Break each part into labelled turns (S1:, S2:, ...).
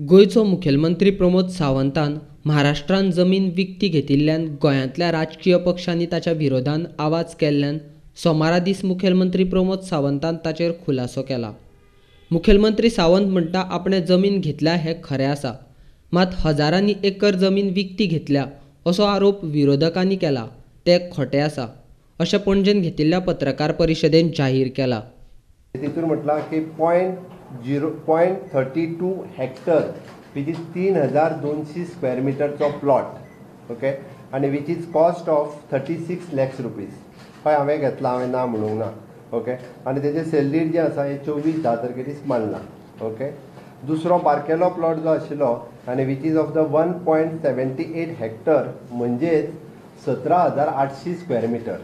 S1: गोयचो मुखेलमंत्री प्रमोद सावंतान महाराष्ट्रान जमीन विकती घेतिल्ल्यान गोंयांतल्या राजकीय पक्षांनी ताच्या विरोधात आवाज केल्ल्यान सोमारा दीस मुखेलमंत्री प्रमोद सावंतान ताचेर खुलासो केला। मुखेलमंत्री सावंत म्हणटा आपणे जमीन घेतल्या हें खरें आसा, मात हजारांनी एकर जमीन विकती घेतल्या असो आरोप विरोधकांनी केला तें खोटें आसा अशें पणजेन घेतिल्ल्या पत्रकार परिशदेंत जाहीर केला।
S2: तितून म्हटलां की 0.32 हेक्टर विच इज 3200 स्क्वेअर मिटरचो प्लॉट, ओके, आनी which is cost of 36 lakhs rupees हय हांवें घेतला, हांवें ना म्हणूंक ना, ओके, आनी तेजें सेल डीड जें आसा हें 24/10 दीस मारला, ओके। दुसरो बारकेलो प्लॉट जो आशिल्लो आनी which is of the 1.78 hectare म्हणजेच 17,800 स्क्वेअर मिटर,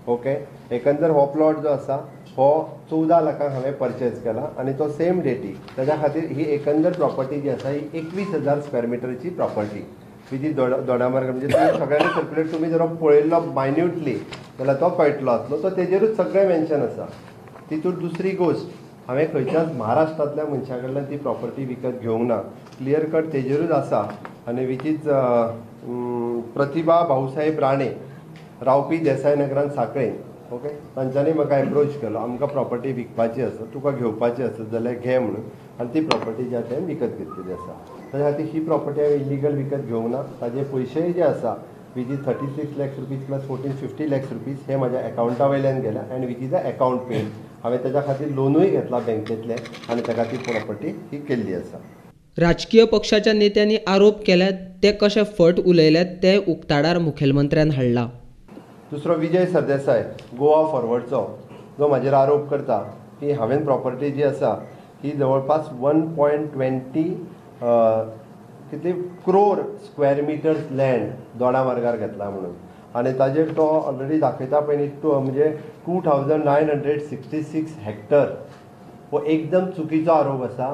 S2: ओके। एकंदर हो प्लॉट जो आसा हो 14 लाखांक हांवें परचेज केला आनी तो सेम डेटीक ताज्या खातीर ही एकंदर प्रॉपर्टी जी आसा ही 21,000 स्क्वेअर मिटरची प्रॉपर्टी विच इज दोडामार्ग। म्हणजे सगळ्यांनी सर्क्युलेट तुमी जर पळयल्लो मायन्युटली जाल्यार तो कळटलो आसलो, तो तेजेरूच सगळें मेन्शन आसा। तितून दुसरी गोश्ट हांवें खंयच्याच महाराष्ट्रांतल्या मनशा कडल्यान ती प्रॉपर्टी विकत घेवंक ना, क्लियर कट तेजेरूच आसा आनी विच इज प्रतिभा भाऊसाहेब राणे रावपी देसाय नगरान सांखळें, ओके। तांच्यांनी म्हाका एप्रोच केलो, आमकां प्रॉपर्टी विकपाची आसा, तुका घेवपाची आसा जाल्यार घे म्हणून, आनी ती प्रॉपर्टी ज्या टायम विकत घेतलेली आसा। ताज्या खातीर ही प्रॉपर्टी हांवें इलिगल विकत घेवंक ना। ताजे पयशेय जे आसा which is 36 lakhs rupees plus 1450 lakhs rupees हे म्हज्या अकाउंटा वयल्यान गेल्या आनी which is a account paid. हांवें ताज्या खातीर लोनूय घेतला बँकेतले आनी ताका ती प्रॉपर्टी ही केल्ली आसा।
S1: राजकीय पक्षाच्या नेत्यांनी आरोप केल्यात ते कशे फट उलयल्यात ते उक्ताडार मुखेलमंत्र्यान हाडला।
S2: दुसरो विजय सरदेसाय गोवा फॉरवर्डचो, जो म्हाजेर आरोप करता की हांवें प्रॉपर्टी जी आसा ही जवळपास 1.20 कितली crore square metres land Doda मार्गार घेतला म्हणून, आनी ताजेर तो ऑलरेडी दाखयता पळय न्ही म्हणजे 2,966 हेक्टर हो एकदम चुकीचो आरोप आसा।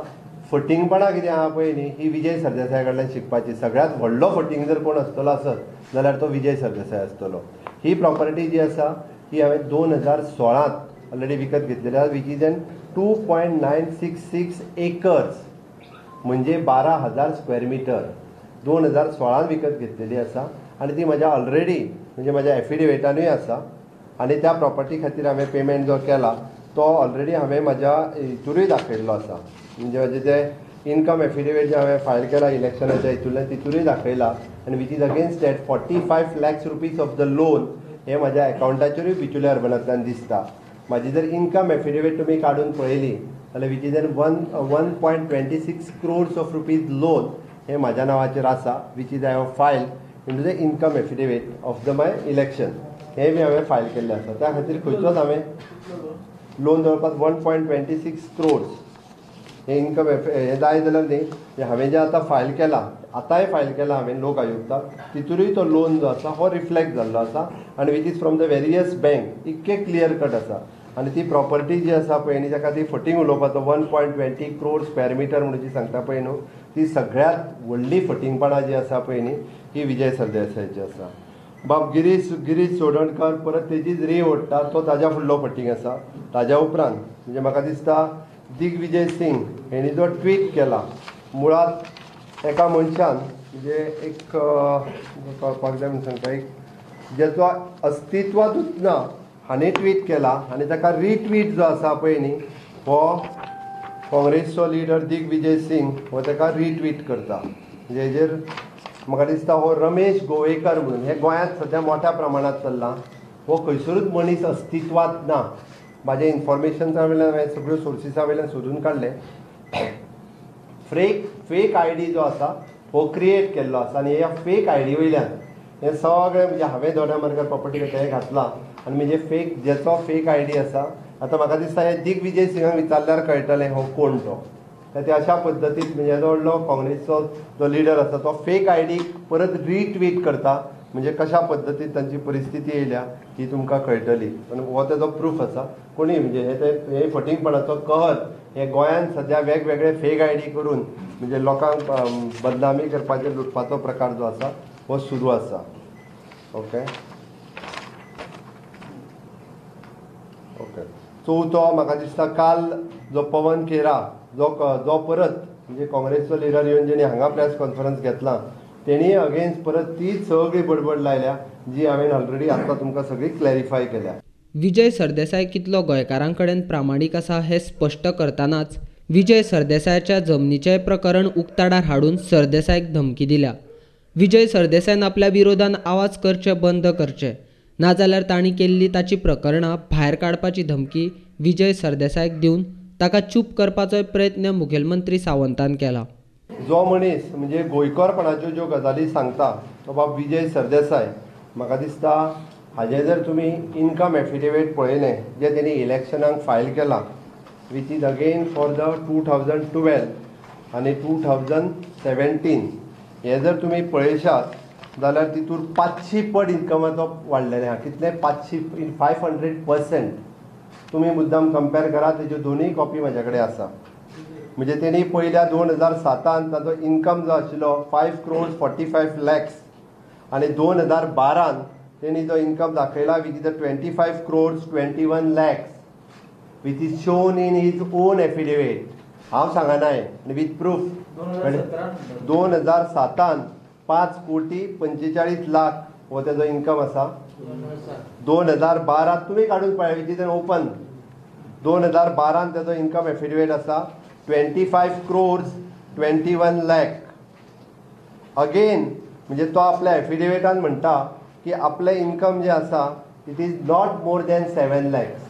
S2: फटिंगपणां कितें आहा पळय न्ही ही विजय सरदेसाय कडल्यान शिकपाची। सगळ्यांत व्हडलो फटींग जर कोण आसतलो आसत जाल्यार तो विजय सरदेसाय आसतलो। ही प्रॉपर्टी जी आसा ही हांवें 2016 ऑलरेडी विकत घेतलेली आसा विच इज एन 2.966 एकर्स म्हणजे 12,000 स्क्वेअर मिटर 2016 विकत घेतलेली आसा आनी ती म्हज्या ऑलरेडी म्हणजे म्हज्या एफिडेविटानूय आसा। आनी त्या प्रॉपर्टी खातीर हांवें पेमेंट जो केला तो ऑलरेडी हांवें म्हाज्या हितूरूय दाखयल्लो आसा, म्हणजे म्हजें तें इनकम एफिडेविट जे हांवें फायल केला इलेक्शनाच्या हितूंतल्यान तितूरूय दाखयला आनी which is against that 45 lakhs rupees of the loan हे म्हाज्या अकाउंटाचेरूय बिचुले अर्बनांतल्यान दिसता। म्हाजी जर इनकम एफिडेविट तुमी काडून पळयली जाल्यार which is an 1.26 crores of rupees loan हे म्हाज्या नांवाचेर आसा which is I have file in the income affidavit of the my election, हे बी हांवें फायल केल्लें आसा। त्या खातीर खंयचोच हांवें लोन जवळपास 1.26 crores हे इनकम हे जाय जाल्यार न्ही हांवें जें आतां फायल केलां, आतांय फायल केलां हांवें लोक आयुक्ताक, तितूरूय तो लोन जो आसा हो रिफ्लेक्ट जाल्लो आसा आनी which is from the various bank, इतके क्लियर कट आसा। आनी ती प्रॉपर्टी जी आसा पळय न्ही ताका ती फटींग उलोवपाचो 1.20 crore स्क्वेअर मिटर म्हणून जी सांगता पळय न्हू ती सगळ्यांत व्हडली फटींगपणां जी आसा पळय न्ही ही विजय सरदेसायची आसा। बाब गिरीश चोडणकर परत तेजीच रे ओडटा, तो ताज्या फुडलो फटींग आसा। ताज्या उपरांत म्हणजे म्हाका दिसता दिग्विजय सिंग हेणी जो ट्वीट केला, मुळात एका मनशान म्हणजे एक कळपाक जाय म्हणून सांगता एक जेचो अस्तित्वातूच ना हाणें ट्वीट केला आनी ताका रिट्वीट जो आसा पळय न्ही हो काँग्रेसचो लिडर दिग्विजय सिंग हो ताका रिट्वीट करता। म्हणजे हेजेर म्हाका दिसता हो रमेश गोवेकर म्हणून हे गोंयांत सद्या मोठ्या प्रमाणांत चल्ला, हो खंयसरूच मनीस अस्तित्वात ना। म्हाजे इन्फॉर्मेशन्सा वयल्यान हांवें सगळ्यो सोर्सिसा वयल्यान सोदून काडले। फेक आयडी जो आसा हो क्रिएट केल्लो आसा आनी ह्या फेक आयडी वयल्यान हे सगळें म्हणजे हांवें दोड्या मार्गार प्रॉपर्टी हे घातला आनी म्हणजे जेचो फेक आयडी आसा आतां म्हाका दिसता हे दिग्विजय सिंगाक विचारल्यार कळटलें हो कोण तो। ते अशा पद्दतीन म्हणजे येदो व्हडलो काँग्रेसचो जो लिडर आसा तो फेक आयडी परत रिट्वीट करता, म्हणजे कशा पद्दतीन तांची परिस्थिती येयल्या ही तुमकां कळटली। हो तेजो प्रूफ आसा। कोणी म्हणजे हे फटींगपणाचो कहर हे गोंयांत सद्या वेगवेगळे फेक आयडी करून म्हणजे लोकांक बदनामी करपाचे लुटपाचो प्रकार जो आसा हो सुरू आसा, ओके। चवथो म्हाका दिसता काल जो पवन खेरा जो परत म्हणजे काँग्रेसचो लिडर येवन जेणी हांगा प्रेस कॉन्फरन्स घेतला तेणी अगेन्स्ट परत तीच सगळी बडबड लायल्या जी हांवें ऑलरेडी आतां तुमकां सगळी क्लॅरिफाय केल्या.
S1: विजय सरदेसाय कितलो गोंयकारां कडेन प्रामाणीक आसा हें स्पश्ट करतानाच विजय सरदेसायाच्या जमनीचें प्रकरण उक्ताडार हाडून सरदेसायक धमकी दिल्या. विजय सरदेसायन आपल्या विरोधान आवाज करचे बंद करचे नाजाल्यार तांणी केल्ली ताची प्रकरणां भायर काडपाची धमकी विजय सरदेसायक दिवन ताका चूप करपाचोय प्रयत्न मुखेलमंत्री सावंतान केला.
S2: जो मनीस म्हणजे गोंयकारपणाच्यो ज्यो गजाली सांगता तो बाब विजय सरदेसाय, म्हाका दिसता हाजे जर तुमी इन्कम एफिडेविट पळयलें जे तेणी इलेक्शनाक फायल केलां which is again for the 2012 आनी 2017 हे जर तुमी पळयशात जाल्यार तितून 500 पट इन्कमाचो वाडलेलें आहा. कितले 500% तुमी मुद्दाम कंपेर करात, तेज्यो दोनूय कॉपी म्हाजे कडेन आसा. म्हणजे तेणी पयल्या 2007 ताचो इन्कम जो आशिल्लो 5 crores 45 lakhs आनी 2012 तेणी जो इन्कम दाखयला which is 25 crores 21 lakhs which is shown in his own affidavit. हांव सांगनाय आनी वीथ प्रूफ. 2007 5 कोटी 45 लाख हो तेजो इन्कम आसा. 2012 तुमी काडून पळय वीच इज एन ओपन. 2012 तेजो इन्कम एफिडेविट आसा 25 crores 21 lakh. अगेन म्हणजे तो आपल्या एफिडेविटान म्हणटा की आपले इन्कम जे आसा it is not more than 7 lakhs.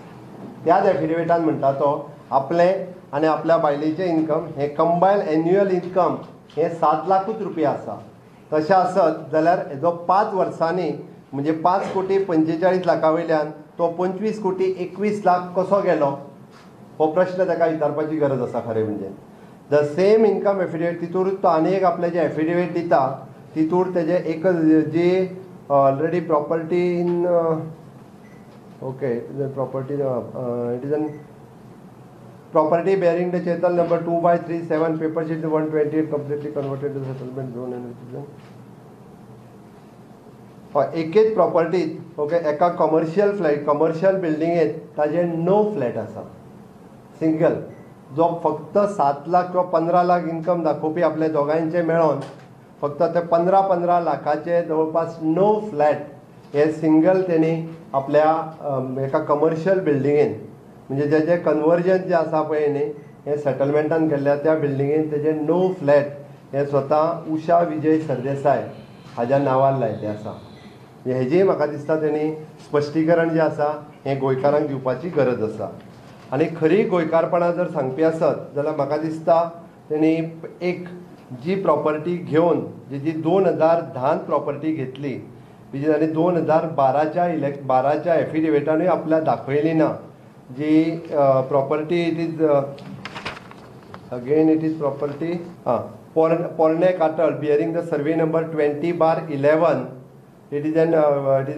S2: त्याच एफिडेविटान म्हणटा तो आपले आनी आपल्या बायलेचें इन्कम हे कंबायन एन्युअल इन्कम हे 7 लाखूच रुपया आसा. तशें आसत जाल्यार हेजो 5 वर्सांनी म्हणजे 5 कोटी 45 लाखा वयल्यान तो 25 कोटी 21 लाख कसो गेलो हो प्रश्न ताका विचारपाची गरज आसा. खरें म्हणजे द सेम इन्कम एफिडेविट तितूर तो आनी एक आपले जे एफिडेविट दिता तितूर तेजे एक जी already property in okay property it is an property bearing the चेतल number 2/37 paper sheet 128 completely converted to settlement zone and एकेच प्रॉपर्टीत ओके एका कमर्शियल बिल्डिंगेत ताजे 9 फ्लॅट आसा सिंगल, जो फक्त 7 लाख किंवा 15 लाख इन्कम दाखोवपी आपले दोगांयचे मेळोन फक्त ते 15 लाखाचे जवळपास 9 फ्लॅट हे सिंगल तेणी आपल्या एका कमर्शियल बिल्डिंगेन म्हणजे जे कन्वर्जन जे आसा पळय न्ही हे सेटलमेंटान केल्ल्या त्या बिल्डिंगेन तेजे 9 फ्लॅट हे स्वता उषा विजय सरदेसाय हाज्या नांवार लायिल्ले आसा. हेजी म्हाका दिसता तेणी स्पश्टीकरण जे आसा हें गोंयकारांक दिवपाची गरज आसा. आनी खरी गोंयकारपणां जर सांगपी आसत जाल्यार म्हाका दिसता तेणी एक जी प्रॉपर्टी घेवन जी 2010 प्रॉपर्टी घेतली आनी 2012च्या एफिडेविटानूय आपल्या दाखयली ना जी प्रॉपर्टी इट इज प्रॉपर्टी पोरणे काटळ bearing the survey number 20/11 it is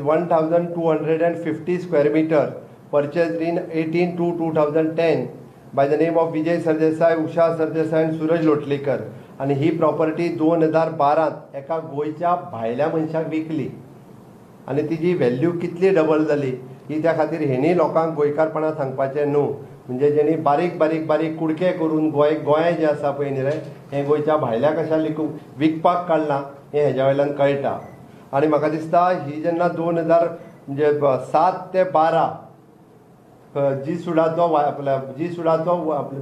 S2: 1250 square meter purchased in 18/2/2010 by the name of Vijay Sardesai, Usha Sardesai आणि सूरज लोटलीकर. आणि ही प्रॉपर्टी 2012 एका गोंयच्या भायल्या मनशाक विकली आणि तिची व्हॅल्यू कितली डबल जाली ही त्या खातीर हेणी लोकांक गोंयकारपणां सांगपाचें न्हू. म्हणजे जेणी बारीक बारीक बारीक कुडके करून गोंय जे आसा पळय न्ही रे हें गोंयच्या भायल्या कशाक विकपाक काडलां हें हेज्या वयल्यान कळटा. आनी म्हाका दिसता ही जेन्ना 2007 ते 12 जी सुडाचो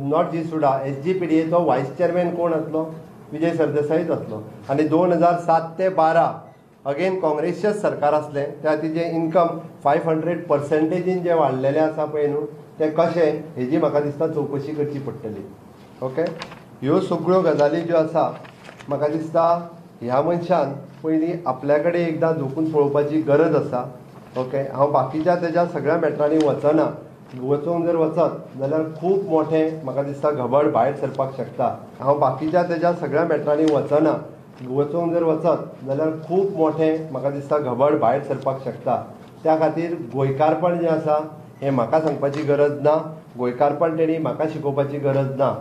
S2: नॉट जी सुडा SGPDAचो व्हायस चेअरमॅन कोण आसलो विजय सरदेसायच आसलो. आनी 2007 ते 12 अगेन काँग्रेसचेंच सरकार आसलें त्या तिजें इन्कम 500% जे वाडलेलें आसा पळय न्हू तें कशें हेजी म्हाका दिसता चवकशी करची पडटली. ओके, ह्यो सगळ्यो गजाली ज्यो आसा म्हाका दिसता ह्या मनशान पयलीं आपल्या कडेन एकदां झोकून पळोवपाची गरज आसा. ओके, हांव बाकीच्या तेज्या सगळ्या मॅटरांनी वचना. वचोंक जर वचत जाल्यार खूब मोठें म्हाका दिसता घबड भायर सरपाक शकता. हांव बाकीच्या तेज्या सगळ्या मॅटरांनी वचना. वचोंक जर वचत जाल्यार खूब मोठें म्हाका दिसता घबड भायर सरपाक शकता. त्या खातीर गोंयकारपण जें आसा हें म्हाका सांगपाची गरज ना. गोंयकारपण तेणी म्हाका शिकोवपाची गरज ना.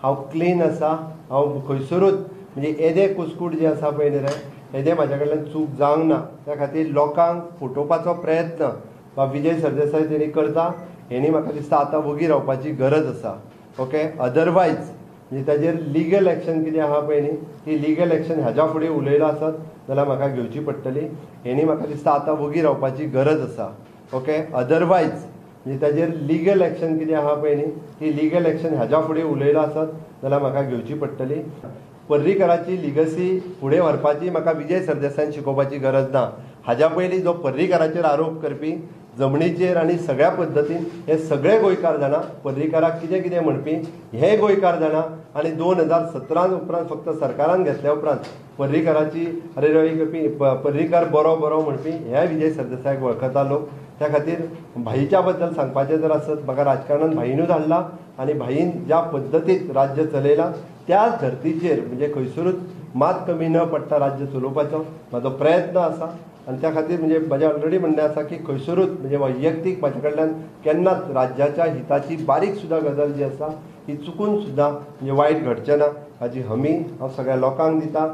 S2: हांव क्लीन आसा. हांव खंयसरूच म्हणजे येदे कुसकूट जे आसा पळय न्ही रे हेदे म्हाज्या कडल्यान चूक जावंक ना. त्या खातीर लोकांक फटोवपाचो प्रयत्न वा विजय सरदेसाय तेणी करता हेणी म्हाका दिसता आतां वगी रावपाची गरज आसा. ओके, अदरवायज म्हणजे ताजेर लिगल एक्शन कितें आहा पळय न्ही ती लिगल एक्शन हाज्या फुडें उलयलो आसत जाल्यार म्हाका घेवची पडटली. हेणी म्हाका दिसता आतां वगी रावपाची गरज आसा. ओके, अदरवायज म्हणजे ताजेर लिगल एक्शन कितें आहा पळय न्ही ती लिगल एक्शन हाज्या फुडें उलयलो आसत जाल्यार म्हाका घेवची पडटली. पर्रीकाराची लिगसी फुडें व्हरपाची म्हाका विजय सरदेसायान शिकोवपाची गरज ना. हाज्या पयलीं जो पर्रीकाराचेर आरोप करपी जमनीचेर आनी सगळ्या पद्दतीन हे सगळे गोंयकार जाणा, पर्रीकाराक कितें कितें म्हणपी हे गोंयकार जाणा. आनी 2017 उपरांत फक्त सरकारान घेतल्या उपरांत पर्रीकाराची अरेरावी करपी पर्रीकार बरो बरो म्हणपी हे विजय सरदेसायाक वळखता लोक. त्या खातीर भाईच्या बद्दल सांगपाचें जर आसत म्हाका राजकारणांत भाईनूच हाडला आनी भाईन ज्या पद्दतीन राज्य चलयलां त्याच धर्तीचेर म्हणजे खंयसरूच मात कमी न पडटा राज्य चलोवपाचो म्हाजो प्रयत्न आसा. आनी त्या खातीर म्हणजे म्हाजें ऑलरेडी म्हणणें आसा की खंयसरूच म्हणजे वैयक्तीक म्हाजे कडल्यान केन्नाच राज्याच्या हिताची बारीक सुद्दां गजाल जी आसा ही चुकून सुद्दां म्हणजे वायट घडचें ना हाची हमी हांव सगळ्या लोकांक दिता.